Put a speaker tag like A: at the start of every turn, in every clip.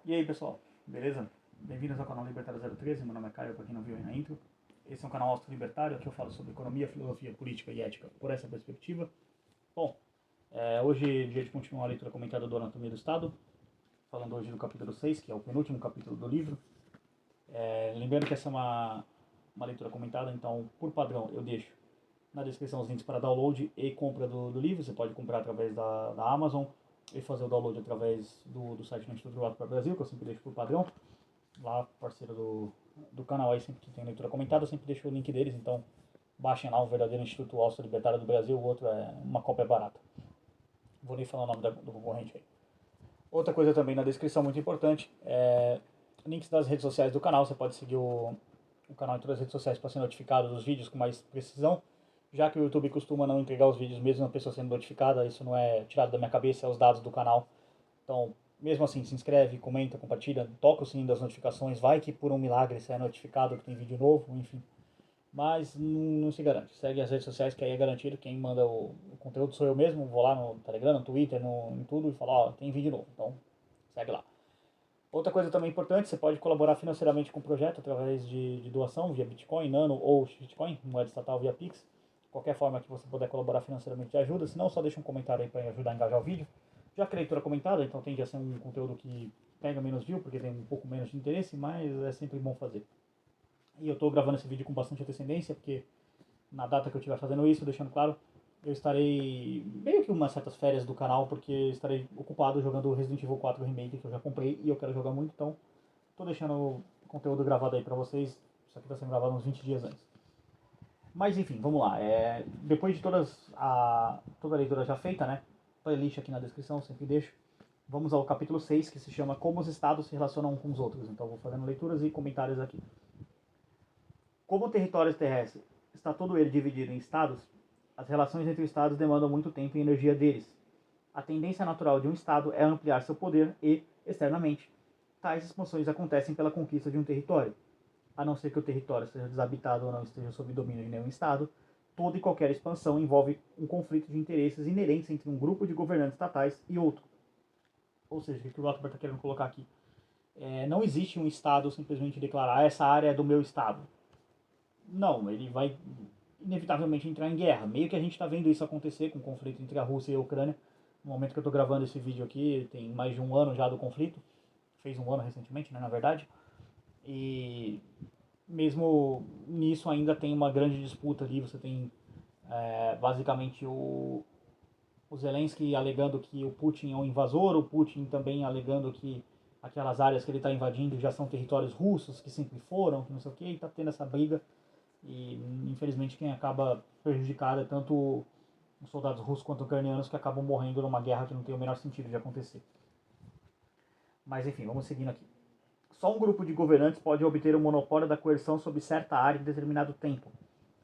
A: E aí pessoal, beleza? Bem-vindos ao canal Libertário 013, meu nome é Caio, para quem não viu aí na intro. Esse é um canal austro-libertário, aqui eu falo sobre economia, filosofia, política e ética por essa perspectiva. Bom, hoje é dia de continuar a leitura comentada do Anatomia do Estado, falando hoje do capítulo 6, que é o penúltimo capítulo do livro. Lembrando que essa é uma leitura comentada, então por padrão eu deixo na descrição os links para download e compra do livro. Você pode comprar através da Amazon e fazer o download através do site do Instituto Rothbard Brasil, que eu sempre deixo por padrão. Lá, parceiro do canal aí, sempre que tem leitura comentada, eu sempre deixo o link deles, então baixem lá o verdadeiro Instituto Austro-Libertário do Brasil, o outro é uma cópia barata. Vou nem falar o nome do concorrente aí. Outra coisa também na descrição muito importante, links das redes sociais do canal. Você pode seguir o canal em todas as redes sociais para ser notificado dos vídeos com mais precisão, já que o YouTube costuma não entregar os vídeos mesmo a pessoa sendo notificada. Isso não é tirado da minha cabeça, é os dados do canal. Então, mesmo assim, se inscreve, comenta, compartilha, toca o sininho das notificações, vai que por um milagre você é notificado que tem vídeo novo, enfim. Mas não se garante. Segue as redes sociais, que aí é garantido. Quem manda o conteúdo sou eu mesmo. Vou lá no Telegram, no Twitter, em tudo e falo, ó, tem vídeo novo. Então, segue lá. Outra coisa também importante, você pode colaborar financeiramente com o projeto através de doação via Bitcoin, Nano ou Bitcoin, moeda estatal via Pix. Qualquer forma que você puder colaborar financeiramente ajuda, se não, só deixa um comentário aí para ajudar a engajar o vídeo. Já que a leitura comentada, então tende a ser um conteúdo que pega menos view, porque tem um pouco menos de interesse, mas é sempre bom fazer. E eu estou gravando esse vídeo com bastante antecedência, porque na data que eu estiver fazendo isso, deixando claro, eu estarei meio que umas certas férias do canal, porque estarei ocupado jogando Resident Evil 4 Remake, que eu já comprei e eu quero jogar muito, então estou deixando o conteúdo gravado aí para vocês. Isso aqui está sendo gravado uns 20 dias antes. Mas enfim, vamos lá. Depois de toda a leitura já feita, né? Playlist aqui na descrição, sempre deixo. Vamos ao capítulo 6, que se chama Como os Estados se relacionam uns com os outros. Então vou fazendo leituras e comentários aqui. Como o território terrestre está todo ele dividido em estados, as relações entre os estados demandam muito tempo e energia deles. A tendência natural de um estado é ampliar seu poder e, externamente, tais expansões acontecem pela conquista de um território. A não ser que o território seja desabitado ou não esteja sob domínio de nenhum estado, toda e qualquer expansão envolve um conflito de interesses inerentes entre um grupo de governantes estatais e outro. Ou seja, o que o Rothbard está querendo colocar aqui? Não existe um estado simplesmente declarar essa área é do meu estado. Não, ele vai inevitavelmente entrar em guerra. Meio que a gente está vendo isso acontecer com o conflito entre a Rússia e a Ucrânia. No momento que eu estou gravando esse vídeo aqui, tem mais de um ano já do conflito. Fez um ano recentemente, né, na verdade. E mesmo nisso ainda tem uma grande disputa ali. Você tem basicamente o Zelensky alegando que o Putin é um invasor, o Putin também alegando que aquelas áreas que ele está invadindo já são territórios russos, que sempre foram, que não sei o que, e está tendo essa briga. E infelizmente quem acaba prejudicado é tanto os soldados russos quanto ucranianos, que acabam morrendo numa guerra que não tem o menor sentido de acontecer. Mas enfim, vamos seguindo aqui. Só um grupo de governantes pode obter o monopólio da coerção sobre certa área em determinado tempo.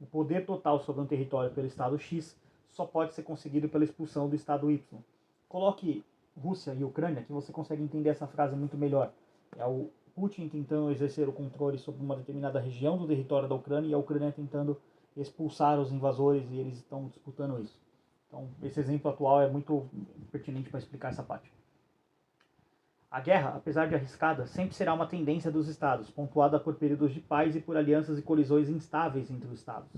A: O poder total sobre um território pelo Estado X só pode ser conseguido pela expulsão do Estado Y. Coloque Rússia e Ucrânia, que você consegue entender essa frase muito melhor. É o Putin tentando exercer o controle sobre uma determinada região do território da Ucrânia e a Ucrânia tentando expulsar os invasores, e eles estão disputando isso. Então, esse exemplo atual é muito pertinente para explicar essa parte. A guerra, apesar de arriscada, sempre será uma tendência dos estados, pontuada por períodos de paz e por alianças e colisões instáveis entre os estados.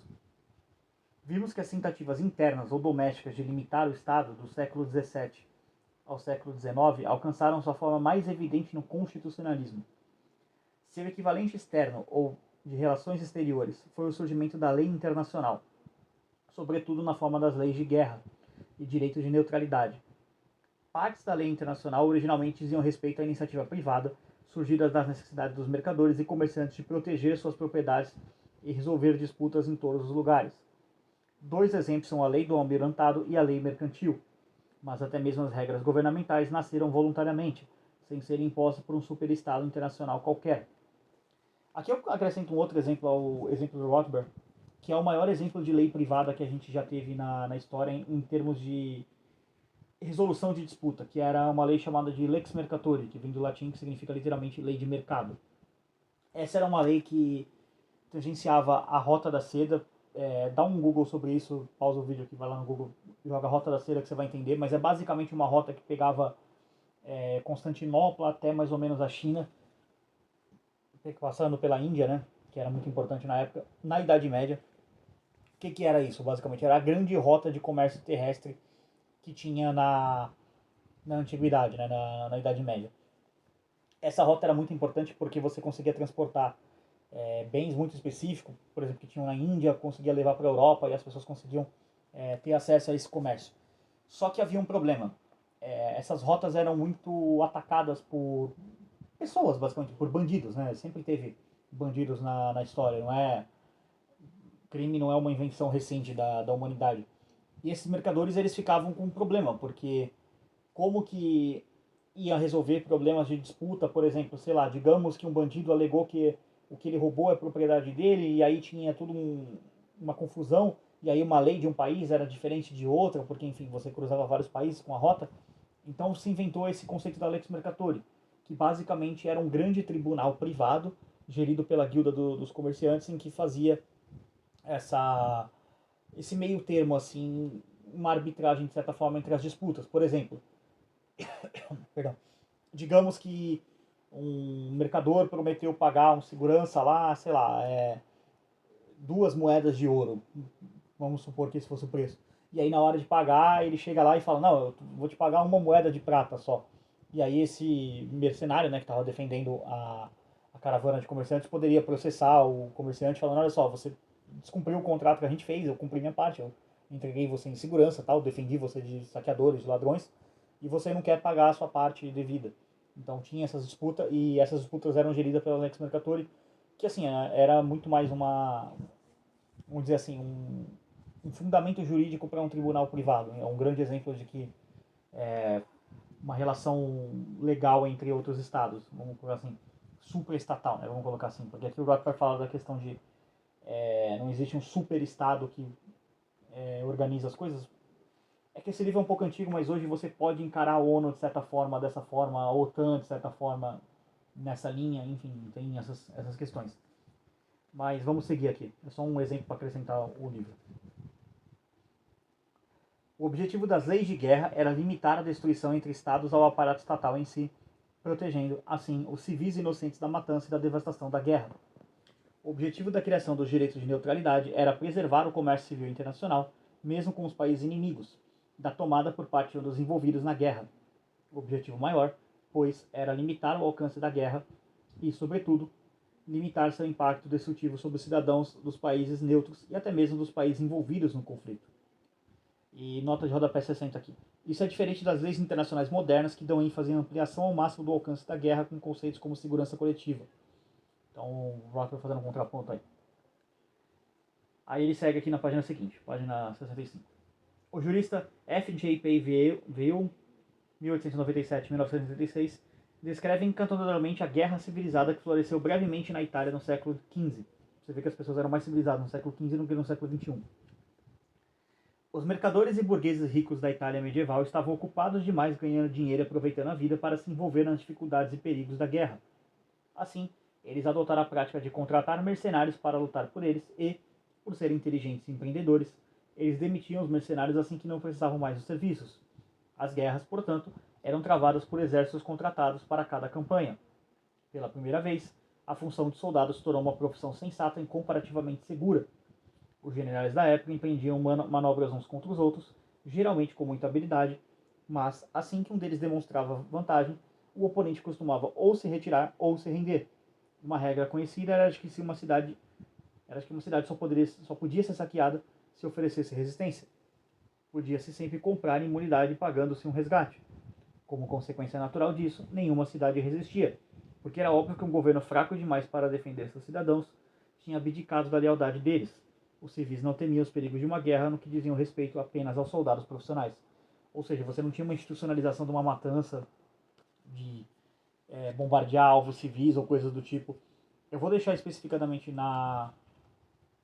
A: Vimos que as tentativas internas ou domésticas de limitar o estado do século XVII ao século XIX alcançaram sua forma mais evidente no constitucionalismo. Seu equivalente externo ou de relações exteriores foi o surgimento da lei internacional, sobretudo na forma das leis de guerra e direito de neutralidade. Partes da lei internacional originalmente diziam respeito à iniciativa privada, surgidas das necessidades dos mercadores e comerciantes de proteger suas propriedades e resolver disputas em todos os lugares. Dois exemplos são a lei do almirantado e a lei mercantil, mas até mesmo as regras governamentais nasceram voluntariamente, sem serem impostas por um superestado internacional qualquer. Aqui eu acrescento um outro exemplo ao exemplo do Rothbard, que é o maior exemplo de lei privada que a gente já teve na história em termos de resolução de disputa, que era uma lei chamada de Lex Mercatori, que vem do latim, que significa literalmente lei de mercado. Essa era uma lei que tangenciava a Rota da Seda. Dá um Google sobre isso, pausa o vídeo aqui, vai lá no Google, joga a Rota da Seda que você vai entender, mas é basicamente uma rota que pegava Constantinopla até mais ou menos a China, passando pela Índia, né, que era muito importante na época, na Idade Média. O que era isso, basicamente? Era a grande rota de comércio terrestre que tinha na Antiguidade, né, na Idade Média. Essa rota era muito importante porque você conseguia transportar bens muito específicos, por exemplo, que tinham na Índia, conseguia levar para a Europa e as pessoas conseguiam ter acesso a esse comércio. Só que havia um problema. Essas rotas eram muito atacadas por pessoas, basicamente, por bandidos, né? Sempre teve bandidos na história, não é? Crime não é uma invenção recente da humanidade. E esses mercadores, eles ficavam com um problema, porque como que ia resolver problemas de disputa, por exemplo, sei lá, digamos que um bandido alegou que o que ele roubou é propriedade dele, e aí tinha tudo uma confusão, e aí uma lei de um país era diferente de outra, porque enfim, você cruzava vários países com a rota. Então se inventou esse conceito da Lex Mercatori, que basicamente era um grande tribunal privado, gerido pela guilda dos comerciantes, em que fazia essa esse meio termo, assim, uma arbitragem, de certa forma, entre as disputas. Por exemplo, perdão, digamos que um mercador prometeu pagar um segurança lá, sei lá, 2 moedas de ouro. Vamos supor que esse fosse o preço. E aí na hora de pagar, ele chega lá e fala, não, eu vou te pagar 1 moeda de prata só. E aí esse mercenário, né, que estava defendendo a caravana de comerciantes, poderia processar o comerciante falando, olha só, você descumpriu o contrato que a gente fez, eu cumpri minha parte, eu entreguei você em segurança, tal, defendi você de saqueadores, de ladrões, e você não quer pagar a sua parte devida. Então tinha essas disputas, e essas disputas eram geridas pela Lex Mercatori, que assim, era muito mais vamos dizer assim, um fundamento jurídico para um tribunal privado. É um grande exemplo de que uma relação legal entre outros estados, vamos colocar assim, superestatal, né, vamos colocar assim, porque aqui o Rothbard fala da questão de não existe um superestado que organiza as coisas. É que esse livro é um pouco antigo, mas hoje você pode encarar a ONU de certa forma, dessa forma, a OTAN de certa forma, nessa linha, enfim, tem essas questões. Mas vamos seguir aqui. É só um exemplo para acrescentar o livro. O objetivo das leis de guerra era limitar a destruição entre estados ao aparato estatal em si, protegendo, assim, os civis inocentes da matança e da devastação da guerra. O objetivo da criação dos direitos de neutralidade era preservar o comércio civil internacional, mesmo com os países inimigos, da tomada por parte dos envolvidos na guerra. O objetivo maior, pois, era limitar o alcance da guerra e, sobretudo, limitar seu impacto destrutivo sobre os cidadãos dos países neutros e até mesmo dos países envolvidos no conflito. E nota de rodapé 60 aqui. Isso é diferente das leis internacionais modernas que dão ênfase em ampliação ao máximo do alcance da guerra com conceitos como segurança coletiva. Então o Rothbard fazendo um contraponto aí. Aí ele segue aqui na página seguinte, página 65. O jurista F. J. P. Veil, 1897-1936, descreve encantadoramente a guerra civilizada que floresceu brevemente na Itália no século XV. Você vê que as pessoas eram mais civilizadas no século XV do que no século XXI. Os mercadores e burgueses ricos da Itália medieval estavam ocupados demais ganhando dinheiro e aproveitando a vida para se envolver nas dificuldades e perigos da guerra. Assim, eles adotaram a prática de contratar mercenários para lutar por eles e, por serem inteligentes e empreendedores, eles demitiam os mercenários assim que não precisavam mais dos serviços. As guerras, portanto, eram travadas por exércitos contratados para cada campanha. Pela primeira vez, a função de soldado se tornou uma profissão sensata e comparativamente segura. Os generais da época empreendiam manobras uns contra os outros, geralmente com muita habilidade, mas assim que um deles demonstrava vantagem, o oponente costumava ou se retirar ou se render. Uma regra conhecida era de que uma cidade só podia ser saqueada se oferecesse resistência. Podia-se sempre comprar imunidade pagando-se um resgate. Como consequência natural disso, nenhuma cidade resistia, porque era óbvio que um governo fraco demais para defender seus cidadãos tinha abdicado da lealdade deles. Os civis não temiam os perigos de uma guerra no que diziam respeito apenas aos soldados profissionais. Ou seja, você não tinha uma institucionalização de uma matança, de bombardear alvos civis ou coisas do tipo. Eu vou deixar especificadamente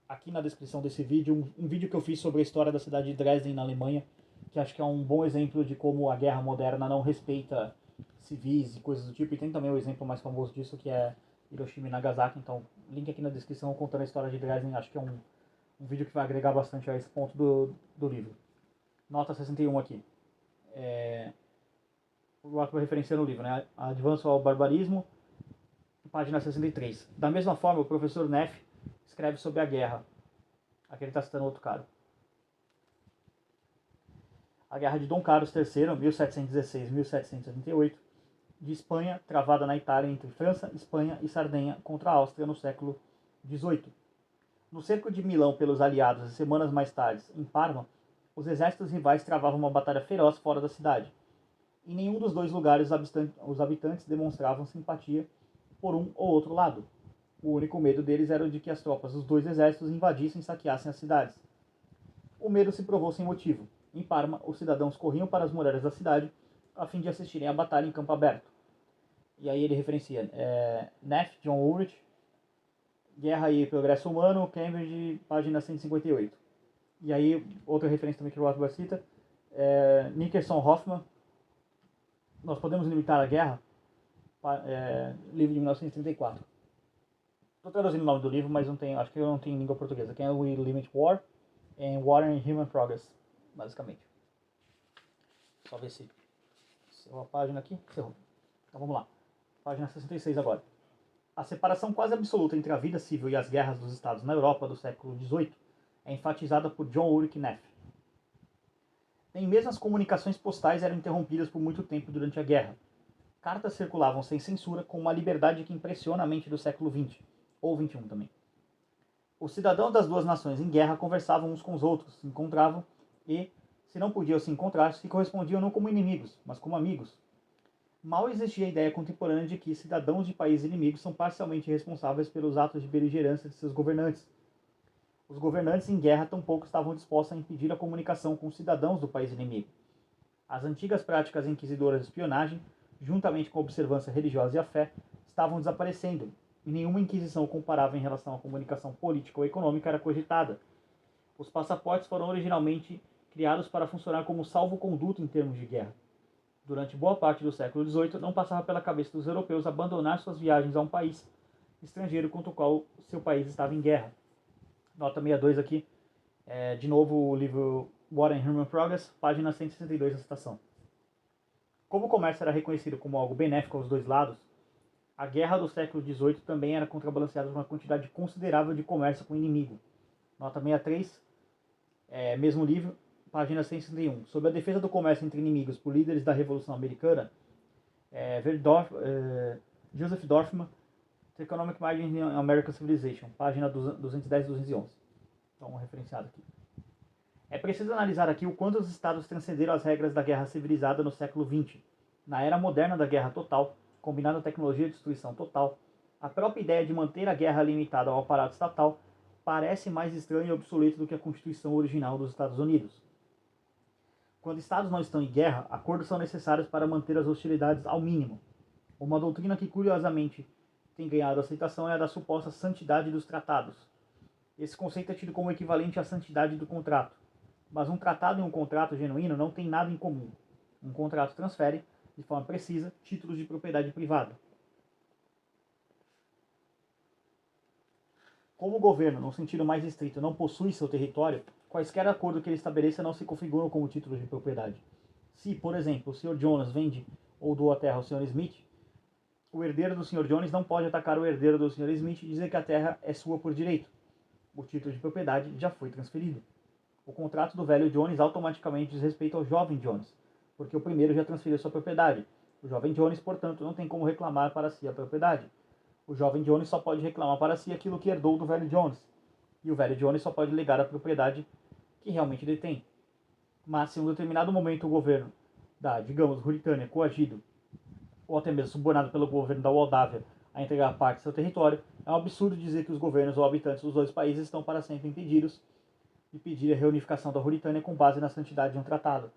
A: aqui na descrição desse vídeo um vídeo que eu fiz sobre a história da cidade de Dresden, na Alemanha, que acho que é um bom exemplo de como a guerra moderna não respeita civis e coisas do tipo. E tem também o exemplo mais famoso disso, que é Hiroshima e Nagasaki. Então, link aqui na descrição contando a história de Dresden. Acho que é um vídeo que vai agregar bastante a esse ponto do livro. Nota 61 aqui. o Rothbard referenciando o livro, né? Advanço ao Barbarismo, página 63. Da mesma forma, o professor Neff escreve sobre a guerra. Aqui ele está citando outro cara. A Guerra de Dom Carlos III, 1716-1738, de Espanha, travada na Itália entre França, Espanha e Sardenha contra a Áustria no século XVIII. No cerco de Milão pelos aliados e semanas mais tarde, em Parma, os exércitos rivais travavam uma batalha feroz fora da cidade. Em nenhum dos dois lugares os habitantes demonstravam simpatia por um ou outro lado. O único medo deles era o de que as tropas dos dois exércitos invadissem e saqueassem as cidades. O medo se provou sem motivo. Em Parma, os cidadãos corriam para as muralhas da cidade a fim de assistirem à batalha em campo aberto. E aí ele referencia Neff, John Ulrich, Guerra e Progresso Humano, Cambridge, página 158. E aí, outra referência também que o Rothbard cita, Nickerson Hoffman, Nós Podemos Limitar a Guerra, livro de 1934. Estou traduzindo o nome do livro, mas não tem, acho que eu não tenho em língua portuguesa. Can We Limit War? And War and Human Progress, basicamente. Só ver se cerrou a página aqui. Cerrou. Então vamos lá. Página 66 agora. A separação quase absoluta entre a vida civil e as guerras dos estados na Europa do século XVIII é enfatizada por John Ulrich Neff. Nem mesmo as comunicações postais eram interrompidas por muito tempo durante a guerra. Cartas circulavam sem censura, com uma liberdade que impressiona a mente do século XX, ou XXI também. Os cidadãos das duas nações em guerra conversavam uns com os outros, se encontravam e, se não podiam se encontrar, se correspondiam não como inimigos, mas como amigos. Mal existia a ideia contemporânea de que cidadãos de países inimigos são parcialmente responsáveis pelos atos de beligerância de seus governantes. Os governantes em guerra tampouco estavam dispostos a impedir a comunicação com os cidadãos do país inimigo. As antigas práticas inquisidoras de espionagem, juntamente com a observância religiosa e a fé, estavam desaparecendo, e nenhuma inquisição comparável em relação à comunicação política ou econômica era cogitada. Os passaportes foram originalmente criados para funcionar como salvo-conduto em termos de guerra. Durante boa parte do século XVIII, não passava pela cabeça dos europeus abandonar suas viagens a um país estrangeiro contra o qual seu país estava em guerra. Nota 62 aqui, de novo o livro War and Human Progress, página 162 da citação. Como o comércio era reconhecido como algo benéfico aos dois lados, a guerra do século XVIII também era contrabalanceada por uma quantidade considerável de comércio com o inimigo. Nota 63, mesmo livro, página 161. Sobre a defesa do comércio entre inimigos por líderes da Revolução Americana, Joseph Dorfman, The Economic Margin in American Civilization, página 210 e 211. Então, referenciado aqui. É preciso analisar aqui o quanto os estados transcenderam as regras da guerra civilizada no século XX. Na era moderna da guerra total, combinando tecnologia de destruição total, a própria ideia de manter a guerra limitada ao aparato estatal parece mais estranha e obsoleta do que a Constituição original dos Estados Unidos. Quando estados não estão em guerra, acordos são necessários para manter as hostilidades ao mínimo. Uma doutrina que curiosamente tem ganhado aceitação é a da suposta santidade dos tratados. Esse conceito é tido como equivalente à santidade do contrato. Mas um tratado e um contrato genuíno não têm nada em comum. Um contrato transfere, de forma precisa, títulos de propriedade privada. Como o governo, no sentido mais estrito, não possui seu território, quaisquer acordos que ele estabeleça não se configuram como títulos de propriedade. Se, por exemplo, o Sr. Jones vende ou doa a terra ao Sr. Smith, o herdeiro do Sr. Jones não pode atacar o herdeiro do Sr. Smith e dizer que a terra é sua por direito. O título de propriedade já foi transferido. O contrato do velho Jones automaticamente diz respeito ao jovem Jones, porque o primeiro já transferiu sua propriedade. O jovem Jones, portanto, não tem como reclamar para si a propriedade. O jovem Jones só pode reclamar para si aquilo que herdou do velho Jones. E o velho Jones só pode legar a propriedade que realmente detém. Mas se em um determinado momento o governo da, digamos, Ruritânia, coagido, ou até mesmo subornado pelo governo da Moldávia a entregar parte do seu território, é um absurdo dizer que os governos ou habitantes dos dois países estão para sempre impedidos de pedir a reunificação da Ruritânia com base na santidade de um tratado.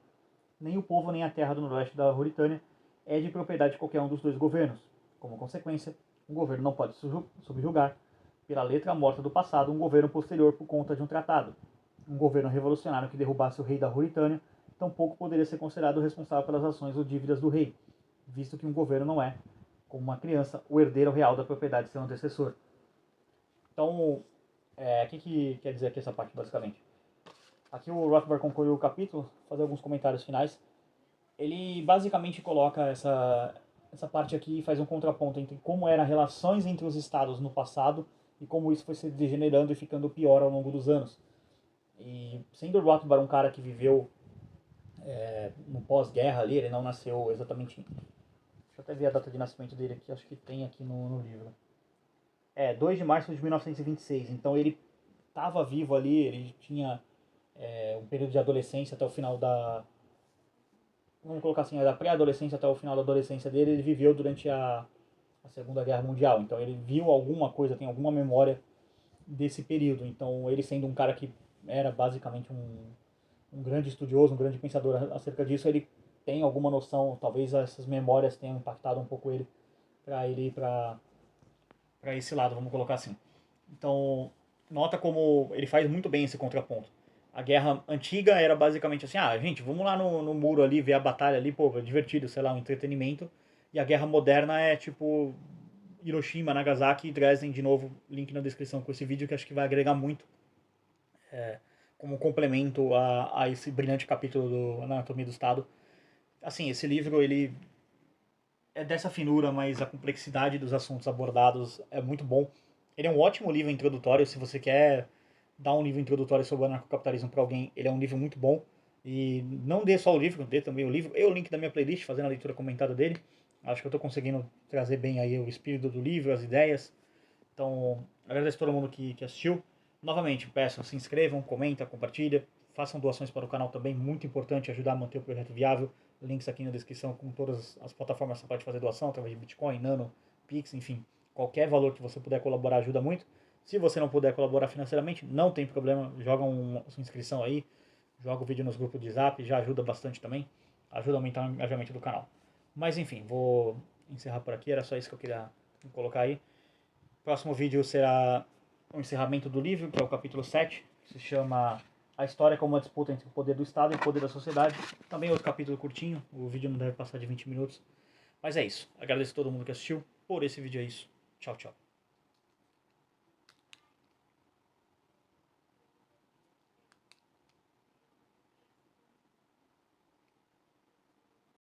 A: Nem o povo nem a terra do noroeste da Ruritânia é de propriedade de qualquer um dos dois governos. Como consequência, um governo não pode subjugar, pela letra morta do passado, um governo posterior por conta de um tratado. Um governo revolucionário que derrubasse o rei da Ruritânia tampouco poderia ser considerado responsável pelas ações ou dívidas do rei, visto que um governo não é, como uma criança, o herdeiro real da propriedade de seu antecessor. Então, o que quer dizer aqui essa parte, basicamente? Aqui o Rothbard concluiu o capítulo, fazer alguns comentários finais. ele basicamente coloca essa parte aqui e faz um contraponto entre como eram as relações entre os estados no passado e como isso foi se degenerando e ficando pior ao longo dos anos. E sendo o Rothbard um cara que viveu no pós-guerra ali, ele não nasceu exatamente. Deixa eu até ver a data de nascimento dele aqui, acho que tem aqui no livro. 2 de março de 1926. Então ele estava vivo ali, ele tinha um período de adolescência até o final da. Vamos colocar assim, da pré-adolescência até o final da adolescência dele, ele viveu durante a Segunda Guerra Mundial. Então ele viu alguma coisa, tem alguma memória desse período. Então ele sendo um cara que era basicamente um grande estudioso, um grande pensador acerca disso, ele tem alguma noção, talvez essas memórias tenham impactado um pouco ele para ele ir para esse lado, vamos colocar assim. Então, nota como ele faz muito bem esse contraponto. A guerra antiga era basicamente assim, gente, vamos lá no muro ali, ver a batalha ali, pô, é divertido, sei lá, um entretenimento. E a guerra moderna é tipo Hiroshima, Nagasaki e Dresden, de novo, link na descrição com esse vídeo que acho que vai agregar muito como complemento a esse brilhante capítulo do Anatomia do Estado. Assim, esse livro, ele é dessa finura, mas a complexidade dos assuntos abordados é muito bom. Ele é um ótimo livro introdutório, se você quer dar um livro introdutório sobre o anarcocapitalismo para alguém, ele é um livro muito bom. E não dê só o livro, dê também o livro e o link da minha playlist, fazendo a leitura comentada dele. Acho que eu estou conseguindo trazer bem aí o espírito do livro, as ideias. Então, agradeço a todo mundo que assistiu. Novamente, peço, se inscrevam, comenta, compartilha, façam doações para o canal também, muito importante ajudar a manter o projeto viável. Links aqui na descrição com todas as plataformas que você pode fazer doação, através de Bitcoin, Nano, Pix, enfim. Qualquer valor que você puder colaborar ajuda muito. Se você não puder colaborar financeiramente, não tem problema, joga sua inscrição aí, joga o vídeo nos grupos de Zap, já ajuda bastante também. Ajuda a aumentar o engajamento do canal. Mas enfim, vou encerrar por aqui, era só isso que eu queria colocar aí. Próximo vídeo será o encerramento do livro, que é o capítulo 7, que se chama A História como uma disputa entre o poder do Estado e o poder da sociedade. Também outro capítulo curtinho, o vídeo não deve passar de 20 minutos. Mas é isso. Agradeço a todo mundo que assistiu. Por esse vídeo é isso. Tchau, tchau.